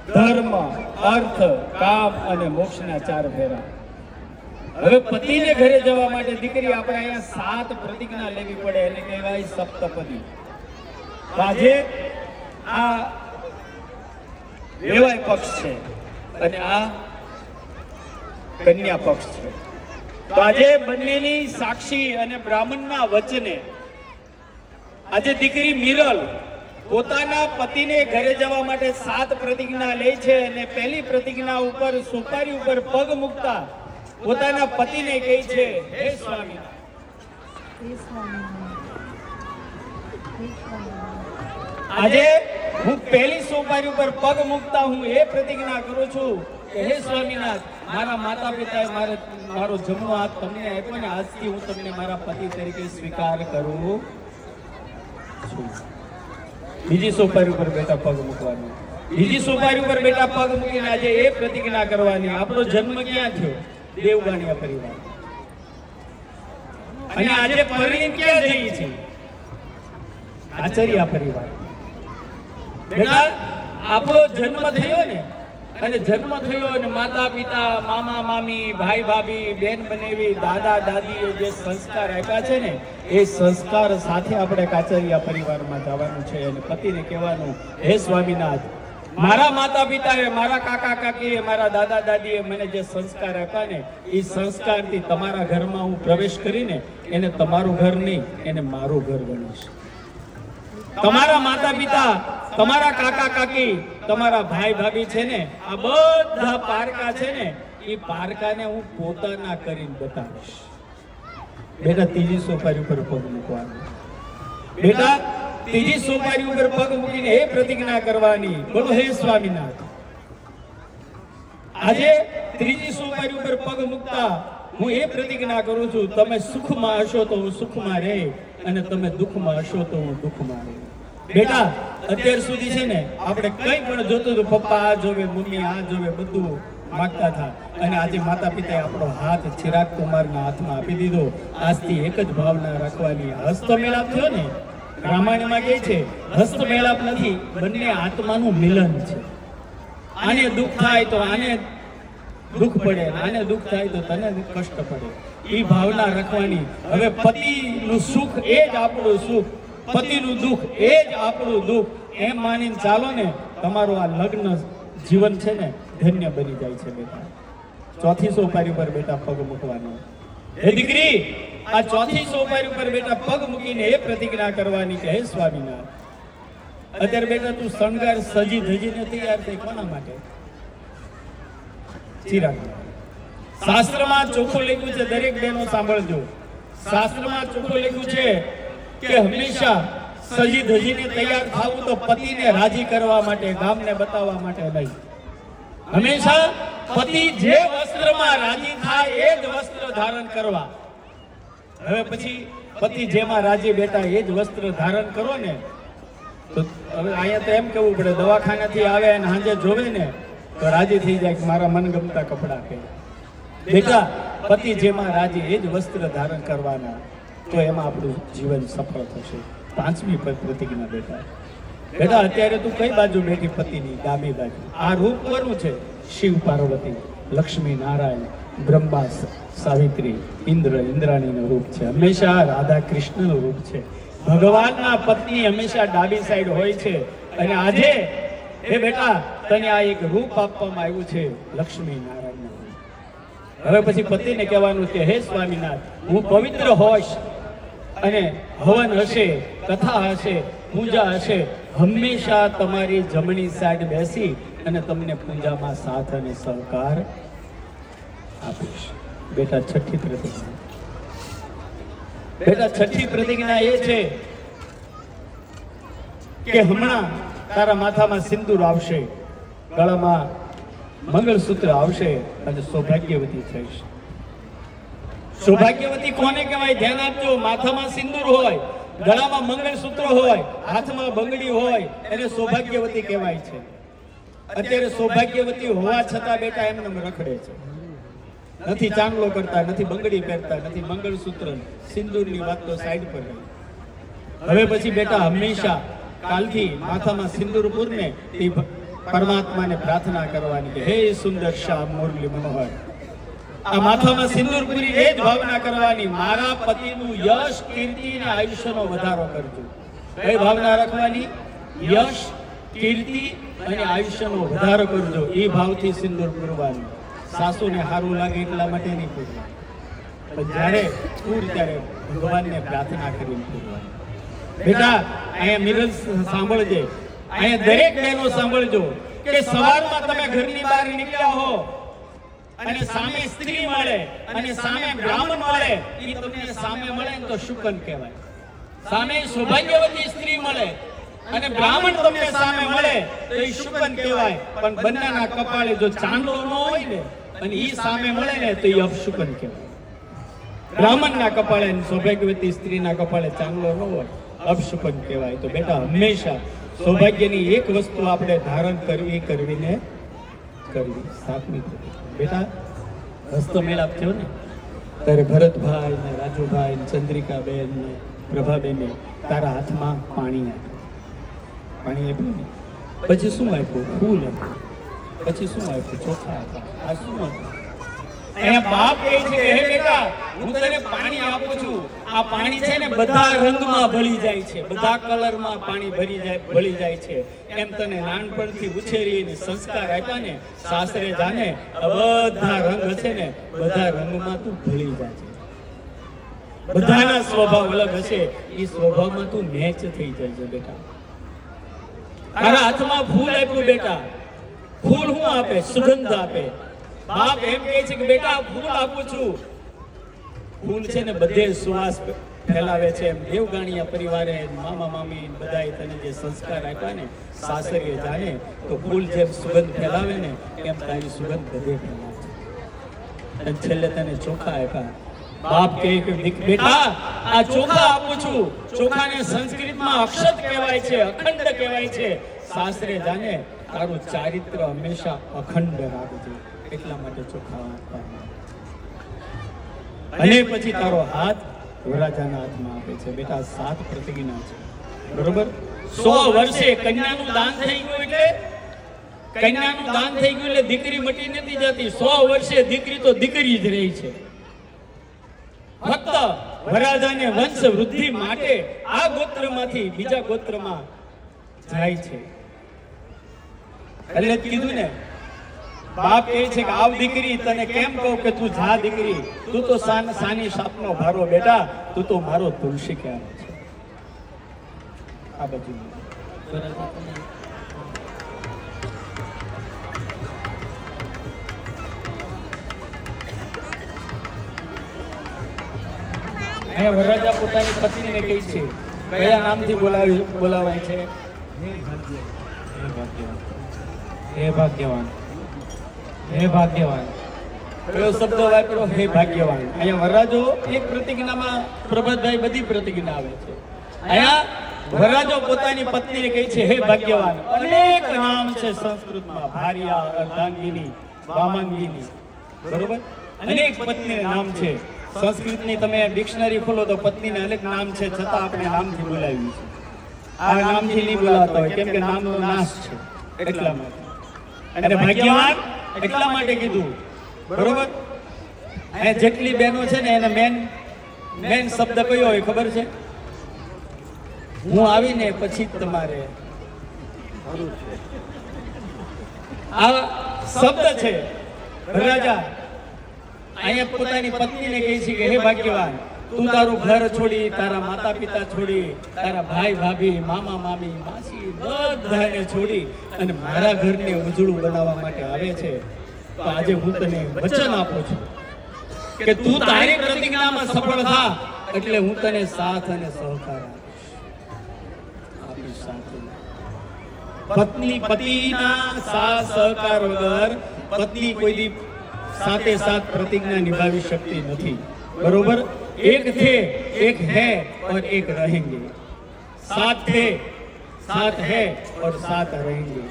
ધર્મ, અર્થ, કામ અને મોક્ષના 4 ફેરા. હવે પતિને ઘરે જવા માટે દીકરી આપણે અહીંયા 7 પ્રતિજ્ઞા લેવી પડે, એને કહેવાય સપ્તપદી. આજે આ વેવાય પક્ષ છે અને આ કન્યા પક્ષ છે. તો આજે બંનેની સાક્ષી અને બ્રાહ્મણના વચને આજે દીકરી મિરલ પોતાના પતિને ઘરે જવા માટે 7 પ્રતિજ્ઞા લે છે અને પહેલી પ્રતિજ્ઞા ઉપર સુપારી ઉપર પગ મૂકતા પોતાના પતિને કહે છે, હે સ્વામી. આજે હું પહેલી સોપારી ઉપર પગ મૂકતા હું એ પ્રતિજ્ઞા કરું છું કે હે સ્વામીનાથ, મારા માતા પિતાએ મારો જમણો હાથ તમને આપ્યો ને, આજથી હું તમને મારા પતિ તરીકે સ્વીકાર કરું છું. બીજી સોપારી ઉપર બેટા પગ મૂકવાનો, બીજી સોપારી ઉપર બેટા પગ મૂકીને આજે એ પ્રતિજ્ઞા કરવાની, આપણો જન્મ ક્યાં થયો? દેવગાણીયા પરિવાર. અને આજે પરિણ ક્યાં જઈએ છીએ? આચાર્ય પરિવાર. બેટા આપણો જન્મ થયો ને, અને જન્મ થયો અને માતા પિતા, મામા મામી, ભાઈ ભાભી, બેન બનેવી, દાદા દાદીએ જે સંસ્કાર આપ્યા છે ને, એ સંસ્કાર સાથે આપણે કાચરિયા પરિવારમાં જવાનું છે અને પતિને કહેવાનું, હે સ્વામીનાથ, મારા માતા પિતાએ, મારા કાકા કાકીએ, મારા દાદા દાદીએ મને જે સંસ્કાર આપ્યા ને, એ સંસ્કારથી તમારા ઘરમાં હું પ્રવેશ કરીને એને તમારું ઘર નહીં, એને મારું ઘર ગણીશ. તમારા માતા પિતા, તમારા કાકા કાકી, તમારા ભાઈ ભાભી છે ને, આ બધા પારકા છે ને, એ પારકાને હું પોતાના કરીને બતાવીશ. બેટા ત્રીજી સોપારી ઉપર પગ મૂકવાનો. બેટા ત્રીજી સોપારી ઉપર પગ મૂકીને એ પ્રતિજ્ઞા કરવાની, બોલો હે સ્વામીનાથ. આજે ત્રીજી સોપારી ઉપર પગ મૂકતા હું એ પ્રતિજ્ઞા કરું છું, તમે સુખમાં હશો તો હું સુખમાં રહે, અને તમે દુઃખમાં હશો તો હું દુઃખમાં રહે. બેટા અત્યાર સુધી છે ને આપણે કઈ પણ જોતું હતું, પપ્પા આ જોવે, મમ્મી આ જોવે, બધું માંગતા હતા. અને આજે માતા પિતાએ આપણો હાથ ચિરાગ કુમારના હાથમાં આપી દીધો. આજથી એક જ ભાવના રાખવાની. હસ્ત મેળાપ થયો ને, રામાયણમાં કહે છે હસ્ત મેળાપ નથી, બંને આત્માનું મિલન છે. આને દુઃખ થાય તો આને દુઃખ પડે, આને દુઃખ થાય તો તને કષ્ટ પડે. એ ભાવના રાખવાની. હવે પતિનું સુખ એ જ આપણું સુખ, પતિનું દુઃખ એ જ આપણું દુઃખ, એમ માનીને ચાલો ને, તમારું આ લગ્ન જીવન છે ને ધન્ય બની જાય છે. બેટા ચોથી સોપારી ઉપર બેટા પગ મૂકવાનો. હે દીકરી, આ ચોથી સોપારી ઉપર બેટા પગ મૂકીને એ પ્રતિજ્ઞા કરવાની કે હે સ્વામીનાથ, અત્યારે બેટા તું શણગાર સજી ધજીને તૈયાર થઈ કોના માટે? ચિરાગ. શાસ્ત્રમાં ચોખ્ખું લખ્યું છે, દરેક બહેનો સાંભળજો, શાસ્ત્રમાં ચોખ્ખું લખ્યું છે કે હંમેશા સજી ધજીને તૈયાર થવું તો પતિને રાજી કરવા માટે, ગામને બતાવવા માટે નહીં. હંમેશા પતિ જે વસ્ત્રમાં રાજી થાય એ જ વસ્ત્ર ધારણ કરવા. હવે પછી પતિ જેમાં રાજી બેટા એ જ વસ્ત્ર ધારણ કરો ને, તો હવે અહીંયા તો એમ કેવું પડે, દવાખાનાથી આવે અને સાંજે જોવે ને તો રાજી થઈ જાય કે મારા મનગમતા કપડા પહેરે. બેટા પતિ જેમાં રાજી એ જ વસ્ત્ર ધારણ કરવાના, તો એમાં આપણું જીવન સફળ થશે. પાંચમી પ્રતિજ્ઞા બેટા. બેટા અત્યારે તું કઈ બાજુ બેઠી? પતિની ડાબી બાજુ. આ રૂપ કોનું છે? શિવ પાર્વતી, લક્ષ્મી નારાયણ, બ્રહ્મા સાવિત્રી, ઇન્દ્ર ઇન્દ્રાણીનું રૂપ છે. હંમેશા રાધા કૃષ્ણનું રૂપ છે. ભગવાનના પત્ની હંમેશા ડાબી સાઈડ હોય છે. અને આજે એ બેટા તને આ એક રૂપ આપવામાં આવ્યું છે, લક્ષ્મી નારાયણનું રૂપ. હવે પછી પતિને કહેવાનું કે હે સ્વામીનાથ, હું પવિત્ર હોઈશ અને હવન હશે, કથા હશે, પૂજા હશે, હંમેશા તમારી જમણી સાઈડ બેસી અને તમને પૂજામાં સાથ અને સહકાર આપીશ. બેટા છઠ્ઠી પ્રતિજ્ઞા. બેટા છઠ્ઠી પ્રતિજ્ઞા એ છે કે હમણાં તારા માથામાં સિંદૂર આવશે, ગળામાં મંગળસૂત્ર આવશે અને સૌભાગ્યવતી થઈશ. સૌભાગ્યવતી કોને કહેવાય? ધ્યાન આપજો. માથામાં સિંદૂર હોય, ગળામાં મંગળસૂત્ર હોય, હાથમાં બંગડી હોય, એને સૌભાગ્યવતી કહેવાય છે. અત્યારે સૌભાગ્યવતી હોવા છતાં બેટા એમને રખડે છે, નથી ચાંદલો કરતા, નથી બંગડી પહેરતા, નથી મંગળસૂત્ર, સિંદૂરની વાત તો સાઈડ પર રહી. હવે પછી બેટા હંમેશા કાલથી માથામાં સિંદૂર પૂરને પરમાત્માને પ્રાર્થના કરવાની કે હે સુંદર શ્યામ મુરલી મનોહર, આ માથામાં સિંદૂર પૂરી એ જ ભાવના કરવાની, મારા પતિનું યશ, કીર્તિ અને આયુષ્યનો વધારો કરજો. કઈ ભાવના રાખવાની? યશ, કીર્તિ અને આયુષ્યનો વધારો કરજો. એ ભાવથી સિંદૂર પૂરવાનું. સાસુને સારું લાગે એટલા માટે નહીં પૂરવાનું, પણ જ્યારે પૂર ત્યારે ભગવાનને પ્રાર્થના કરીને પૂરવાનું. બેટા અહીંયા મિરર સાંભળજે, અહીંયા દરેક બહેનો સાંભળજો કે સવારમાં તમે ઘરની બહાર નીકળ્યા હો અને સામે સ્ત્રી મળે અને સામે બ્રાહ્મણ મળે, એ તમને સામે મળે ને તો શુકન કહેવાય. સામે સૌભાગ્યવતી સ્ત્રી મળે અને બ્રાહ્મણ તમને સામે મળે તો એ શુકન કહેવાય. પણ બંનેના કપાળે જો ચાંદલો ન હોય ને અને એ સામે મળે ને તો એ અપશુકન કહેવાય. બ્રાહ્મણના કપાળે સૌભાગ્યવતી સ્ત્રીના કપાળે ચાંદલો ન હોય, અપશુકન કહેવાય. તો બેટા હંમેશા સૌભાગ્યની એક વસ્તુ આપણે ધારણ કરવી સાતમી. બેટા હસ્તમેળાપ થયો ને ત્યારે ભરતભાઈ ને રાજુભાઈ ને ચંદ્રિકાબેન ને પ્રભાબેન તારા હાથમાં પાણી આપ્યું ને પછી શું આપ્યું? ફૂલ આપ્યું. પછી શું આપ્યું? ચોખા આપ્યા. આ શું આપ્યું? અહીંયા બાપ કહે છે હે બેટા, હું તને પાણી આપું છું. આ પાણી છે ને બધા રંગમાં ભળી જાય છે, બધા કલરમાં પાણી ભળી જાય છે. એમ તને નાનપણથી ઉછેરીને સંસ્કાર આપ્યા ને, સાસરે જાને બધા રંગ હશે ને બધા રંગમાં તું ભળી જાય છે. બધાના સ્વભાવ અલગ હશે, એ સ્વભાવમાં તું મેચ થઈ જાય છે. બેટા તારા હાથમાં ફૂલ આપ્યું. બેટા ફૂલ શું આપે? સુગંધ આપે. બાપ એમ કહે છે કે બેટા ફૂલ આપું છું. ફૂલ છે ને બધે સુવાસ ફેલાવે છે. એમ દેવગાણીયા પરિવારે મામા મામી બધાએ તને જે સંસ્કાર આપ્યા ને સાસરીએ જાણે તો ફૂલ જેમ સુગંધ ફેલાવે ને એમ તારી સુગંધ બધે ફેલાવે. અને છેલ્લે તને ચોખા આપ્યા. બાપ કહે કે બેટા આ ચોખા આપું છું. ચોખાને સંસ્કૃતમાં અક્ષત કહેવાય છે, અખંડ કહેવાય છે. સાસરે જાણે તારું ચારિત્ર હંમેશા અખંડ રાખજો, એટલા માટે ચોખા આપવા. અને પછી તારો હાથ વરરાજાના હાથમાં આપે છે. બેટા 7 પ્રતિજ્ઞા છે, બરોબર? 100 વર્ષે કન્યાનું દાન થઈ ગયું એટલે કન્યાનું દાન થઈ ગયું એટલે દીકરી મટી નથી જતી. 100 વર્ષે દીકરી તો દીકરી જ રહી છે. ફક્ત વરરાજાને વંશ વૃદ્ધિ માટે આ ગોત્રમાંથી બીજા ગોત્રમાં જાય છે. એટલે કીધું ને, બાપ કહે છે કે આવ દીકરી, તને કેમ કહું કે તું જા દીકરી, તું તો સાની સાપનો ભારો. બેટા તું તો મારો તુલસી ક્યારે છે. આ બધું અહીંયા વરરાજા પોતાની પત્નીને કહે છે, કયા નામથી બોલાવાય છે? હે ભાગ્યવાન. હે ભાગ્યવાન કયો શબ્દ વાપરો? હે ભાગ્યવાન. અહીંયા વરરાજો એક પ્રતિજ્ઞામાં, પ્રભાતભાઈ બધી પ્રતિજ્ઞા આવે છે. અહીંયા વરરાજો પોતાની પત્નીને કહે છે હે ભાગ્યવાન. અનેક નામ છે સંસ્કૃતમાં, ભાર્યા, અર્ધાંગિની, વામાંગિની, બરોબર? અનેક પત્નીના નામ છે. સંસ્કૃતની તમે ડિક્શનરી ખોલો તો પત્નીને અનેક નામ છે, છતાં આપણે નામથી બોલાવ્યું છે. આ નામથી નહીં બોલાવતા હોય, કેમ કે નામનો નાશ છે એટલા માટે. અને ભાગ્યવાન એટલા માટે કીધું, બરોબર? અહીંયા જેટલી બહેનો છે ને એને મેન શબ્દ કયો હોય ખબર છે? હું આવીને પછી તમારે આ શબ્દ છે. રાજા અહીંયા પોતાની પત્નીને કહે છે કે હે ભાગ્યવાન, તું તારું ઘર છોડી, તારા માતા પિતા છોડી, તારા ભાઈ ભાભી, મામા મામી, માસી બધાને છોડી અને મારા ઘરને ઉજળું બનાવવા માટે આવે છે. તો આજે હું તને વચન આપું છું કે તું તારી પ્રતિજ્ઞામાં સફળ થા, એટલે હું તને સાથ અને સહકાર આપીશ. પત્ની પતિના સાથ સહકાર વગર પત્ની કોઈ દી साथे साथ प्रतिज्ञा निभावी सकती नहीं, बरोबर? एक थे, एक है और एक रहेंगे. साथ थे, साथ है और साथ रहेंगे.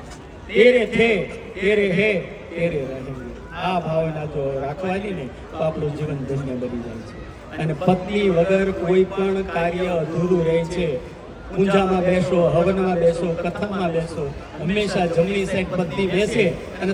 तेरे थे, तेरे है, तेरे रहेंगे. आ भावना जो राखवानी ने तो આપણું જીવન ધન્ય બની જાય છે. અને પત્ની વગર કોઈ પણ કાર્ય અધૂરું રહે છે. પૂજામાં બેસો, હવનમાં બેસો, કથામાં બેસો, હંમેશા જમણી સાઈડ પત્ની બેસે અને